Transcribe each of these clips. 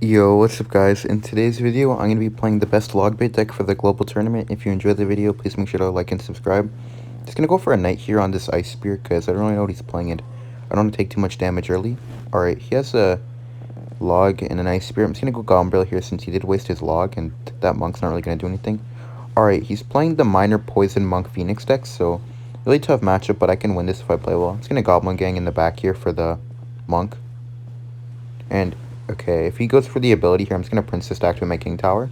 Yo, what's up guys? In today's video, I'm going to be playing the best log bait deck for the global tournament. If you enjoyed the video, please make sure to like and subscribe. Just going to go for a knight here on this ice spear because I don't really know what he's playing it. I don't want to take too much damage early. Alright, he has a log and an ice spear. I'm just going to go Goblin Barrel here since he did waste his log and that monk's not really going to do anything. Alright, he's playing the minor poison monk phoenix deck, so really tough matchup, but I can win this if I play well. I'm just going to Goblin Gang in the back here for the monk. And okay, if he goes for the ability here, I'm just going to Princess to activate my King Tower.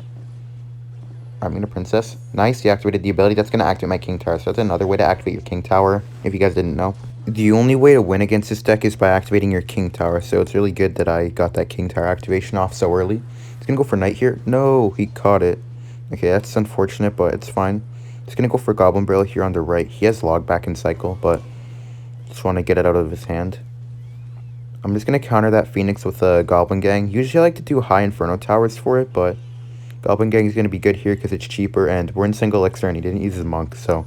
I'm going to Princess. Nice, he activated the ability. That's going to activate my King Tower. So that's another way to activate your King Tower, if you guys didn't know. The only way to win against this deck is by activating your King Tower. So it's really good that I got that King Tower activation off so early. He's going to go for Knight here. No, he caught it. Okay, that's unfortunate, but it's fine. He's going to go for Goblin Barrel here on the right. He has Log back in cycle, but just want to get it out of his hand. I'm just going to counter that Phoenix with a Goblin Gang. Usually I like to do high Inferno Towers for it, but Goblin Gang is going to be good here because it's cheaper, and we're in single elixir and he didn't use his monk, so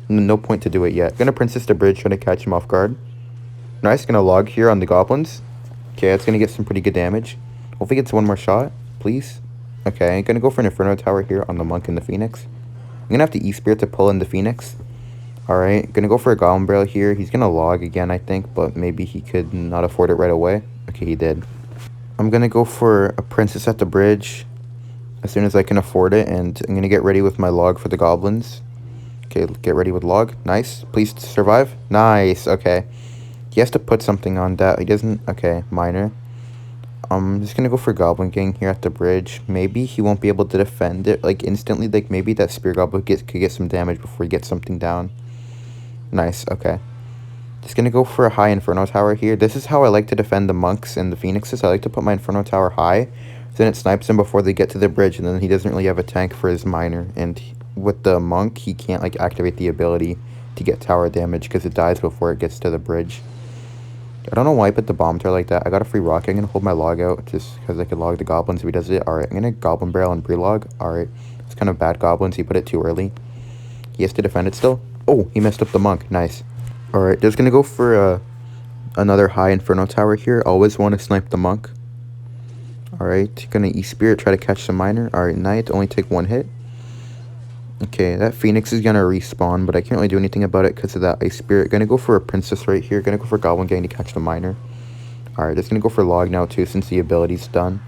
no point to do it yet. Going to Princess to bridge, trying to catch him off guard. Nice, going to log here on the Goblins. Okay, that's going to get some pretty good damage. Hopefully he gets one more shot, please. Okay, I'm going to go for an Inferno Tower here on the monk and the Phoenix. I'm going to have to E-Spirit to pull in the Phoenix. Alright, gonna go for a Goblin Barrel here. He's gonna log again, I think, but maybe he could not afford it right away. Okay, he did. I'm gonna go for a Princess at the bridge as soon as I can afford it, and I'm gonna get ready with my log for the Goblins. Okay, get ready with log. Nice. Please survive. Nice. Okay. He has to put something on that. He doesn't. Okay, minor. I'm just gonna go for Goblin King here at the bridge. Maybe he won't be able to defend it, like, instantly. Like, maybe that Spear Goblin could get some damage before he gets something down. Nice, okay. Just gonna go for a high Inferno Tower here. This is how I like to defend the monks and the phoenixes. I like to put my Inferno Tower high, then it snipes them before they get to the bridge, and then he doesn't really have a tank for his miner. And with the monk, he can't like activate the ability to get tower damage because it dies before it gets to the bridge. I don't know why I put the bomb tower like that. I got a free rocket. I'm gonna hold my log out just because I could log the goblins if he does it. Alright, I'm gonna Goblin Barrel and pre-log. Alright, it's kind of bad goblins. He put it too early. He has to defend it still. Oh, he messed up the monk. Nice. Alright, just gonna go for another high Inferno Tower here. Always want to snipe the monk. Alright, gonna E-Spirit, try to catch the miner. Alright, Knight, only take one hit. Okay, that Phoenix is gonna respawn, but I can't really do anything about it because of that Ice Spirit. Gonna go for a Princess right here. Gonna go for Goblin Gang to catch the miner. Alright, just gonna go for Log now too since the ability's done.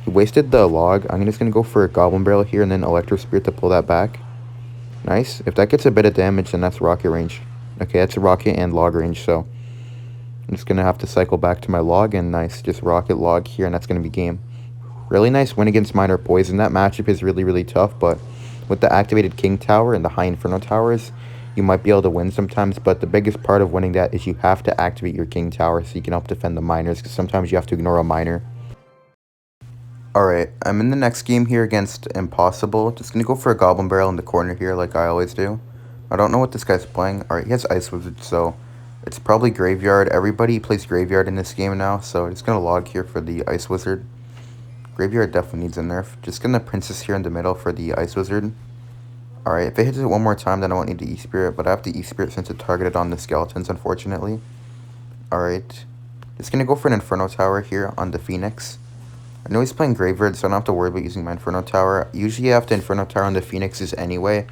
He wasted the Log. I'm just gonna go for a Goblin Barrel here and then Electro Spirit to pull that back. Nice. If that gets a bit of damage, then that's rocket range. Okay, that's a rocket and log range, so I'm just going to have to cycle back to my log, and nice. Just rocket log here, and that's going to be game. Really nice win against Minor Poison. That matchup is really, really tough, but with the activated King Tower and the high Inferno Towers, you might be able to win sometimes, but the biggest part of winning that is you have to activate your King Tower so you can help defend the miners, because sometimes you have to ignore a miner. Alright, I'm in the next game here against Impossible. Just gonna go for a Goblin Barrel in the corner here like I always do. I don't know what this guy's playing. Alright, he has Ice Wizard, so it's probably Graveyard. Everybody plays Graveyard in this game now, so I'm just gonna log here for the Ice Wizard. Graveyard definitely needs a nerf. Just gonna Princess here in the middle for the Ice Wizard. Alright, if it hits it one more time, then I won't need to E-Spirit, but I have to E-Spirit since it targeted on the skeletons, unfortunately. Alright, just gonna go for an Inferno Tower here on the Phoenix. I know he's playing Graveyard, so I don't have to worry about using my Inferno Tower. Usually I have to Inferno Tower on the Phoenixes anyway,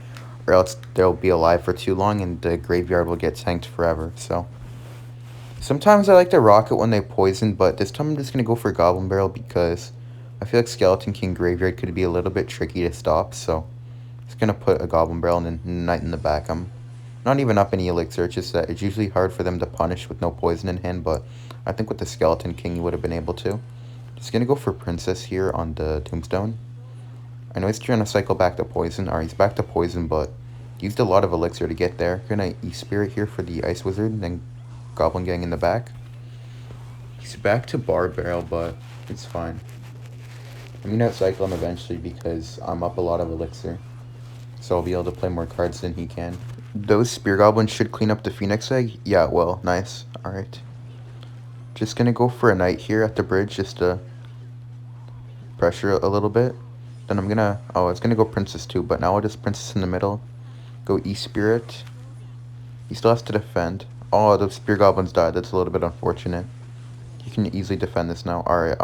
or else they'll be alive for too long and the Graveyard will get tanked forever. So sometimes I like to rocket when they poison, but this time I'm just going to go for Goblin Barrel because I feel like Skeleton King Graveyard could be a little bit tricky to stop. So I'm just going to put a Goblin Barrel and then Knight in the back. I'm not even up any elixir, it's just that it's usually hard for them to punish with no poison in hand, but I think with the Skeleton King you would have been able to. Just gonna go for Princess here on the Tombstone. I know he's trying to cycle back to Poison. Alright, he's back to Poison, but used a lot of elixir to get there. Gonna E-Spirit here for the Ice Wizard, and then Goblin Gang in the back. He's back to Bar Barrel, but it's fine. I'm gonna outcycle him eventually because I'm up a lot of elixir. So I'll be able to play more cards than he can. Those Spear Goblins should clean up the Phoenix Egg. Yeah, well, nice. Alright. Just gonna go for a Knight here at the bridge just to pressure a little bit. Then I'm gonna, oh, I was gonna go Princess too, but now I'll just Princess in the middle. Go E-Spirit. He still has to defend. Oh, the Spear Goblins died. That's a little bit unfortunate. He can easily defend this now. Alright,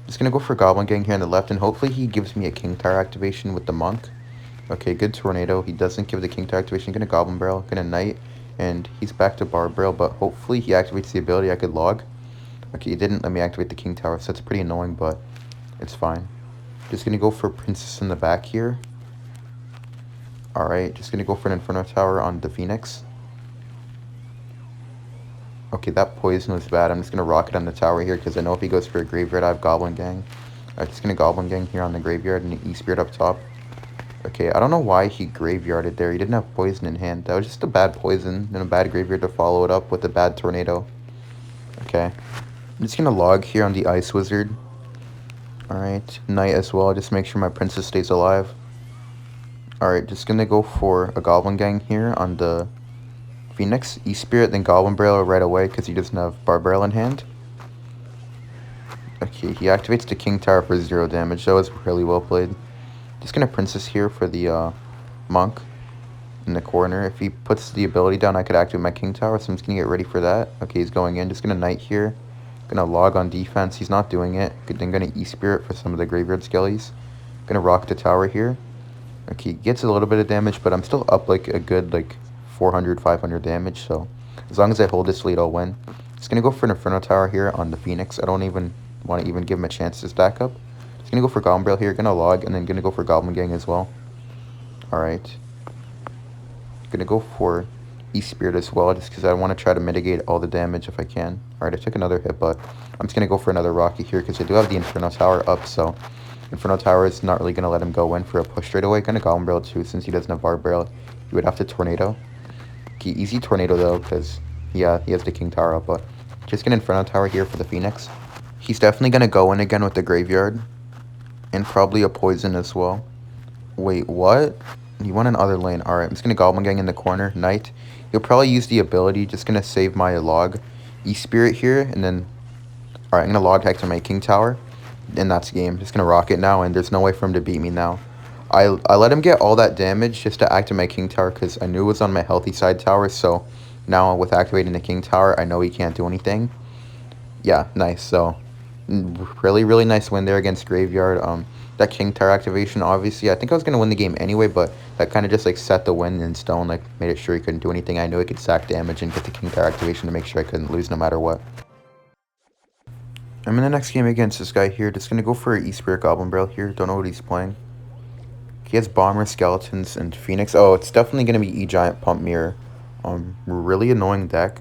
Just gonna go for Goblin Gang here on the left, and hopefully he gives me a King Tower activation with the Monk. Okay, good Tornado. He doesn't give the King Tower activation. Gonna Goblin Barrel, gonna Knight, and he's back to Bar Barrel, but hopefully he activates the ability I could log. Okay, he didn't let me activate the King Tower, so that's pretty annoying, but it's fine. Just gonna go for Princess in the back here. Alright, just gonna go for an Inferno Tower on the Phoenix. Okay, that poison was bad. I'm just gonna rocket on the tower here because I know if he goes for a Graveyard, I have Goblin Gang. Alright, just gonna Goblin Gang here on the Graveyard and an E-Spirit up top. Okay, I don't know why he Graveyarded there. He didn't have poison in hand. That was just a bad poison and a bad Graveyard to follow it up with a bad Tornado. Okay, I'm just gonna log here on the Ice Wizard. Alright, Knight as well, just make sure my Princess stays alive. Alright, just gonna go for a Goblin Gang here on the Phoenix, E-Spirit, then Goblin Barrel right away because he doesn't have Bar Barrel in hand. Okay, he activates the King Tower for 0 damage. That was really well played. Just gonna Princess here for the Monk in the corner. If he puts the ability down, I could activate my King Tower, so I'm just gonna get ready for that. Okay, he's going in. Just gonna Knight here. Gonna log on defense. He's not doing it. Then gonna E-Spirit for some of the Graveyard Skellies. Gonna rock the tower here. Okay, gets a little bit of damage, but I'm still up like a good 400, 500 damage, so as long as I hold this lead, I'll win. Just gonna go for an Inferno Tower here on the Phoenix. I don't even want to even give him a chance to stack up. Just gonna go for Goblin Barrel here, gonna log, and then gonna go for Goblin Gang as well. Alright. Gonna go for E-Spirit as well, just because I want to try to mitigate all the damage if I can. Alright, I took another hit, but I'm just gonna go for another Rocket here, because I do have the Inferno Tower up, so Inferno Tower is not really gonna let him go in for a push straight away. Gonna Goblin Barrel too, since he doesn't have Bar Barrel. He would have to Tornado. Okay, easy Tornado though, because he has the King Tower up, but just gonna Inferno Tower here for the Phoenix. He's definitely gonna go in again with the Graveyard, and probably a Poison as well. Wait, what? He went in other lane. Alright, I'm just gonna Goblin Gang in the corner, Knight. He'll probably use the ability, just gonna save my log. E-Spirit here, and then... Alright, I'm gonna log hack to my King Tower, and that's game. Just gonna rock it now, and there's no way for him to beat me now. I let him get all that damage just to activate my King Tower because I knew it was on my healthy side tower, so now with activating the King Tower, I know he can't do anything. Yeah, nice. So, really nice win there against Graveyard. That King Tower activation, obviously, I think I was going to win the game anyway, but that kind of just set the win in stone, made it sure he couldn't do anything. I knew he could stack damage and get the King Tower activation to make sure I couldn't lose no matter what. I'm in the next game against this guy here, just going to go for an E-Spirit Goblin Barrel here. Don't know what he's playing. He has Bomber, Skeletons, and Phoenix. Oh, it's definitely going to be E-Giant Pump Mirror. Really annoying deck.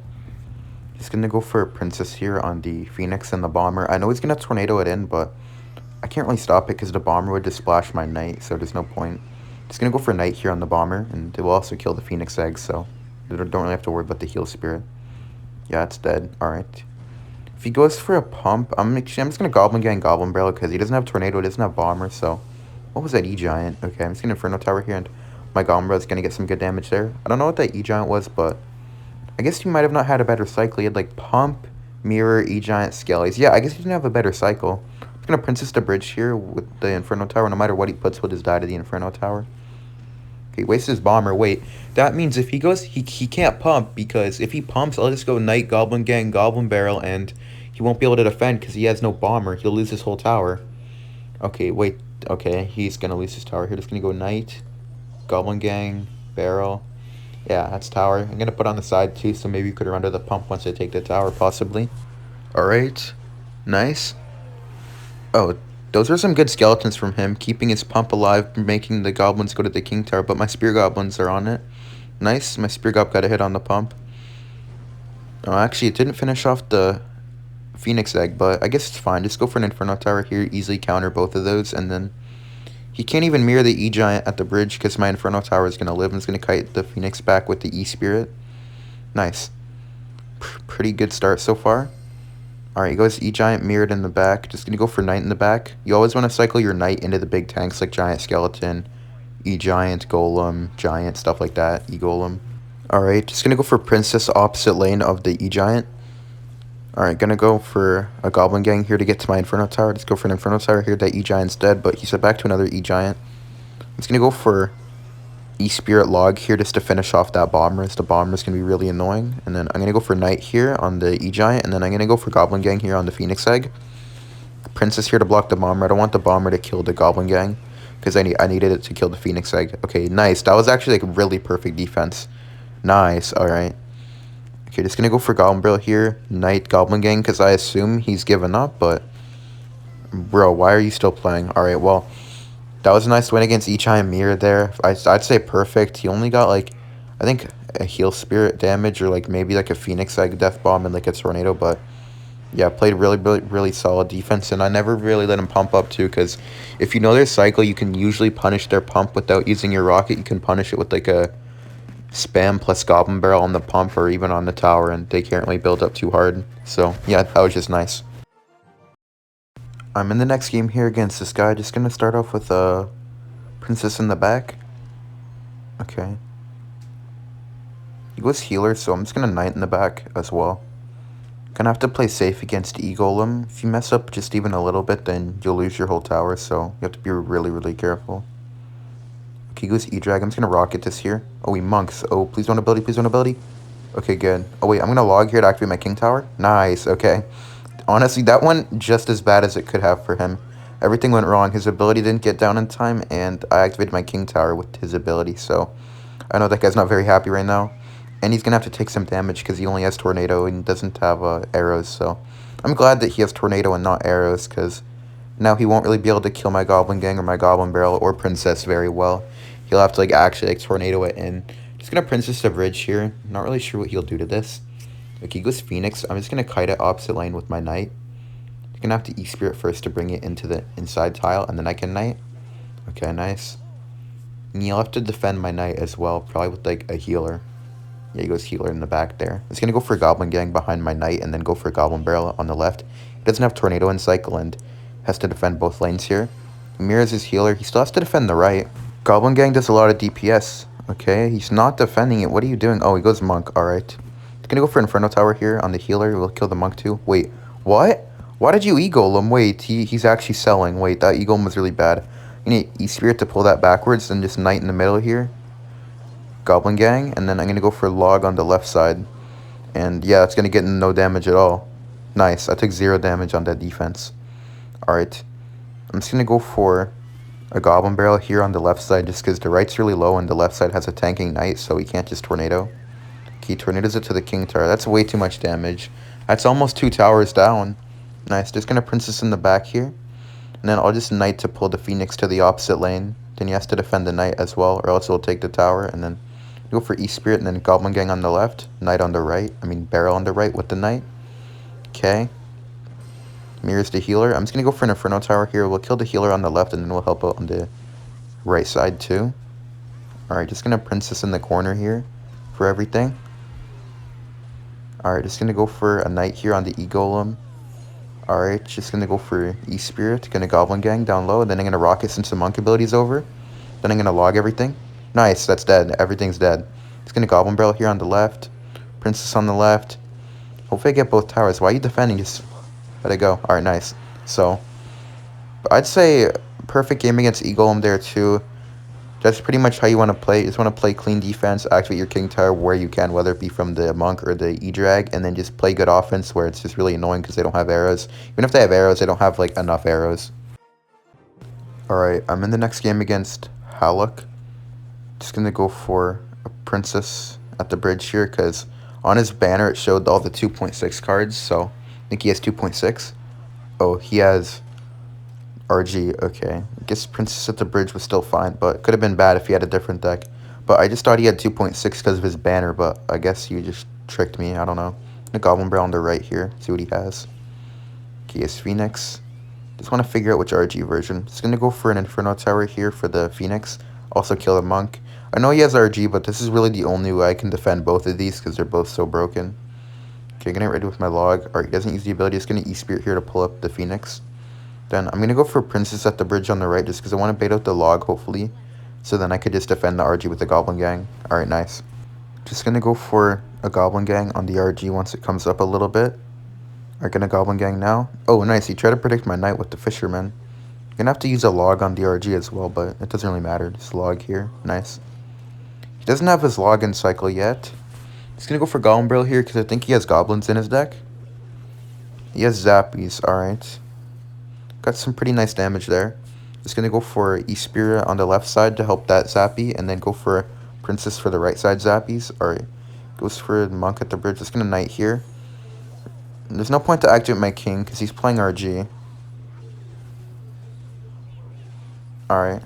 He's going to go for a Princess here on the Phoenix and the Bomber. I know he's going to Tornado it in, but I can't really stop it because the Bomber would just splash my Knight, so there's no point. Just going to go for Knight here on the Bomber, and it will also kill the Phoenix egg, so I don't really have to worry about the Heal Spirit. Yeah, it's dead. Alright. If he goes for a Pump, I'm just going to Goblin Gang Goblin Barrel because he doesn't have Tornado, he doesn't have Bomber, so... What was that E-Giant? Okay, I'm just going to Inferno Tower here, and my Goblin Barrel is going to get some good damage there. I don't know what that E-Giant was, but I guess he might have not had a better cycle. He had, Pump, Mirror, E-Giant, Skellies. Yeah, I guess he didn't have a better cycle. I'm going to Princess the Bridge here with the Inferno Tower. No matter what he puts, will just die to the Inferno Tower. Okay, waste his Bomber. Wait, that means if he goes, he can't Pump, because if he pumps, I'll just go Knight, Goblin Gang, Goblin Barrel, and he won't be able to defend because he has no Bomber. He'll lose his whole tower. Okay, wait. Okay, he's gonna lose his tower here. Just gonna go Knight, Goblin Gang, Barrel. Yeah, that's tower. I'm gonna put on the side too, so maybe you could run to the pump once I take the tower, possibly. Alright, nice. Oh, those are some good skeletons from him, keeping his pump alive, making the goblins go to the King Tower, but my Spear Goblins are on it. Nice, my Spear Goblin got a hit on the pump. Oh, actually, it didn't finish off the Phoenix egg, but I guess it's fine. Just go for an Inferno Tower here, easily counter both of those, and then he can't even mirror the E-Giant at the bridge because my Inferno Tower is going to live and is going to kite the Phoenix back with the E-Spirit. Nice. Pretty good start so far. Alright, he goes E-Giant mirrored in the back. Just going to go for Knight in the back. You always want to cycle your Knight into the big tanks like Giant Skeleton, E-Giant, Golem, Giant, stuff like that, E-Golem. Alright, just going to go for Princess opposite lane of the E-Giant. Alright, gonna go for a Goblin Gang here to get to my Inferno Tower. Let's go for an Inferno Tower here. That E-Giant's dead, but he's back to another E-Giant. I'm just gonna go for E-Spirit Log here just to finish off that Bomber, as the Bomber's gonna be really annoying. And then I'm gonna go for Knight here on the E-Giant, and then I'm gonna go for Goblin Gang here on the Phoenix Egg. Princess here to block the bomber. I don't want the bomber to kill the Goblin Gang, because I needed it to kill the Phoenix Egg. Okay, nice. That was actually like really perfect defense. Nice. All right. Okay, just gonna go for Goblin Barrel here. Knight Goblin Gang, because I assume he's given up, but bro, why are you still playing? All right, well, that was a nice win against Ichai Mir there. I'd say perfect. He only got like, I think a heal spirit damage or like maybe like a Phoenix Egg death bomb and like a tornado, but yeah, played really solid defense, and I never really let him pump up too, because if you know their cycle, you can usually punish their pump without using your rocket. You can punish it with like a spam plus Goblin Barrel on the pump or even on the tower, and they can't really build up too hard. So yeah, that was just nice. I'm in the next game here against this guy. Just gonna start off with a Princess in the back. Okay. He goes healer, so I'm just gonna Knight in the back as well. Gonna have to play safe against E-Golem. If you mess up just even a little bit, then you'll lose your whole tower, so you have to be really careful. Okay, he goes E-Drag. I'm just gonna rocket this here. Oh, he monks. Oh, please don't ability, please don't ability. Okay, good. Oh, wait, I'm gonna log here to activate my King Tower. Nice, okay. Honestly, that went just as bad as it could have for him. Everything went wrong. His ability didn't get down in time, and I activated my King Tower with his ability, so I know that guy's not very happy right now. And he's gonna have to take some damage because he only has Tornado and doesn't have arrows, so I'm glad that he has Tornado and not arrows, because now he won't really be able to kill my Goblin Gang or my Goblin Barrel or Princess very well. He'll have to like actually like Tornado it in. Just gonna Princess the bridge here. Not really sure what he'll do to this. Okay, he goes Phoenix. I'm just gonna kite it opposite lane with my Knight. You're gonna have to E-Spirit first to bring it into the inside tile, and then I can Knight. Okay, nice. And you'll have to defend my Knight as well, probably with like a healer. Yeah, he goes healer in the back there. He's going to go for a Goblin Gang behind my Knight and then go for a Goblin Barrel on the left. He doesn't have Tornado in cycle and has to defend both lanes here. Mirrors his healer. He still has to defend the right. Goblin Gang does a lot of DPS. Okay, he's not defending it. What are you doing? Oh, he goes Monk. Alright. He's going to go for Inferno Tower here on the healer. We'll kill the Monk too. Wait, what? Why did you E-Golem? Wait, he's actually selling. Wait, that E-Golem was really bad. You need E-Spirit to pull that backwards and just Knight in the middle here. Goblin Gang, and then I'm going to go for Log on the left side. And yeah, it's going to get no damage at all. Nice, I took 0 damage on that defense. Alright, I'm just going to go for a Goblin Barrel here on the left side, just because the right's really low and the left side has a tanking Knight, so he can't just Tornado. Okay, Tornadoes it to the King Tower. That's way too much damage. That's almost 2 towers down. Nice, just going to Princess in the back here. And then I'll just Knight to pull the Phoenix to the opposite lane. Then he has to defend the Knight as well, or else he'll take the tower, and then go for E-Spirit and then Goblin Gang on the left, Knight on the right, Barrel on the right with the Knight. Okay. Mirrors the healer. I'm just going to go for an Inferno Tower here. We'll kill the healer on the left and then we'll help out on the right side too. Alright, just going to Princess in the corner here for everything. Alright, just going to go for a Knight here on the E-Golem. Alright, just going to go for E-Spirit, going to Goblin Gang down low, and then I'm going to Rocket since the Monk ability is over. Then I'm going to log everything. Nice, that's dead. Everything's dead. He's going to Goblin Barrel here on the left. Princess on the left. Hopefully I get both towers. Why are you defending? Just let it go. Alright, nice. So, I'd say perfect game against E-Golem there too. That's pretty much how you want to play. You just want to play clean defense, activate your King Tower where you can, whether it be from the Monk or the E-Drag, and then just play good offense where it's just really annoying because they don't have arrows. Even if they have arrows, they don't have like enough arrows. Alright, I'm in the next game against Haluk. Just gonna go for a Princess at the bridge here because on his banner it showed all the 2.6 cards, so I think he has 2.6. Oh, he has RG. Okay, I guess Princess at the bridge was still fine, but it could have been bad if he had a different deck. But I just thought he had 2.6 because of his banner, but I guess you just tricked me. I don't know. The Goblin Barrel on the right here. See what he has. Okay, he has Phoenix. Just want to figure out which RG version. Just gonna go for an Inferno Tower here for the Phoenix. Also kill a Monk. I know he has RG, but this is really the only way I can defend both of these because they're both so broken. Okay, gonna get ready with my log. Alright, he doesn't use the ability. Just gonna E-Spirit here to pull up the Phoenix. Then I'm gonna go for Princess at the bridge on the right just because I want to bait out the log, hopefully. So then I could just defend the RG with the Goblin Gang. Alright, nice. Just gonna go for a Goblin Gang on the RG once it comes up a little bit. Alright, gonna Goblin Gang now. Oh, nice. He tried to predict my Knight with the Fisherman. Gonna have to use a log on the RG as well, but it doesn't really matter. Just log here. Nice. He doesn't have his log in cycle yet. He's gonna go for Goblin Barrel here because I think he has goblins in his deck. He has Zappies, alright. Got some pretty nice damage there. Just gonna go for E-Spirit on the left side to help that Zappy, and then go for Princess for the right side Zappies. Alright, goes for Monk at the bridge. Just gonna Knight here. And there's no point to activate my King, because he's playing RG. Alright.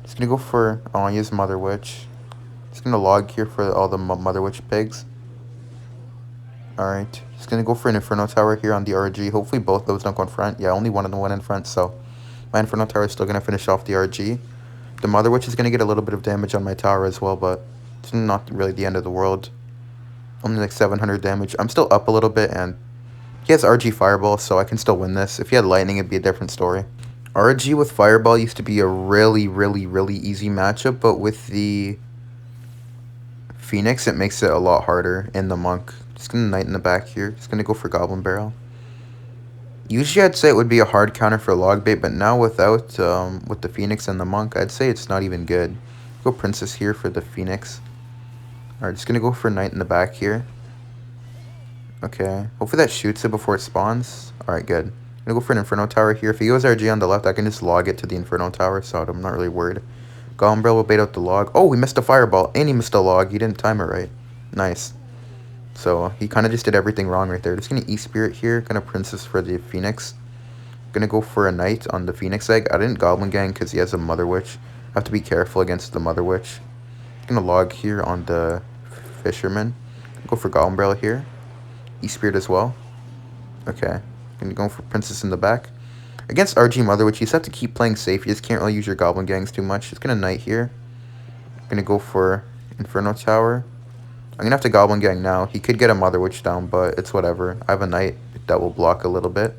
Just gonna go for, oh, I use Mother Witch. Just gonna log here for all the Mother Witch pigs. Alright. Just gonna go for an Inferno Tower here on the RG. Hopefully both those don't go in front. Yeah, only one in front, so my Inferno Tower is still gonna finish off the RG. The Mother Witch is gonna get a little bit of damage on my tower as well, but it's not really the end of the world. Only like 700 damage. I'm still up a little bit, and he has RG Fireball, so I can still win this. If he had Lightning, it'd be a different story. RG with Fireball used to be a really easy matchup, but with the Phoenix, it makes it a lot harder in the Monk. Just gonna Knight in the back here. Just gonna go for Goblin Barrel. Usually I'd say it would be a hard counter for log bait, but now without with the Phoenix and the Monk, I'd say it's not even good. Go Princess here for the Phoenix. Alright, just gonna go for Knight in the back here. Okay, hopefully that shoots it before it spawns. Alright, good. I'm gonna go for an Inferno Tower here. If he goes RG on the left, I can just log it to the Inferno Tower, so I'm not really worried. Goblin Barrel will bait out the log. Oh, he missed a Fireball, and he missed a log. He didn't time it right. Nice. So he kind of just did everything wrong right there. Just gonna E-Spirit here. Gonna Princess for the Phoenix. Gonna go for a Knight on the Phoenix egg. I didn't Goblin Gang because he has a Mother Witch. I have to be careful against the Mother Witch. Gonna log here on the Fisherman. Go for Goblin Barrel here. E-Spirit as well. Okay. Gonna go for Princess in the back. Against RG Mother Witch, you just have to keep playing safe. You just can't really use your Goblin Gangs too much. Just gonna Knight here. Gonna go for Inferno Tower. I'm gonna have to Goblin Gang now. He could get a Mother Witch down, but it's whatever. I have a Knight that will block a little bit.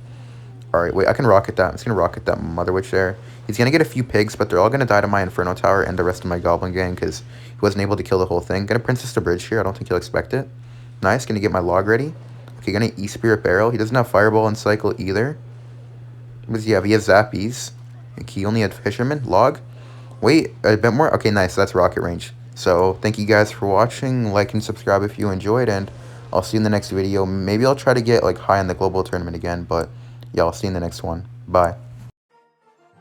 Alright, wait, I can rocket that. I'm just gonna rocket that Mother Witch there. He's gonna get a few pigs, but they're all gonna die to my Inferno Tower and the rest of my Goblin Gang because he wasn't able to kill the whole thing. Gonna Princess to bridge here. I don't think he'll expect it. Nice, gonna get my log ready. Okay, gonna E-Spirit Barrel. He doesn't have Fireball and Cycle either. Yeah, he has Zappies. Like, he only had Fisherman. Log. Wait, a bit more? Okay, nice. That's rocket range. So, thank you guys for watching. Like and subscribe if you enjoyed, and I'll see you in the next video. Maybe I'll try to get, like, high in the global tournament again, but, yeah, I'll see you in the next one. Bye.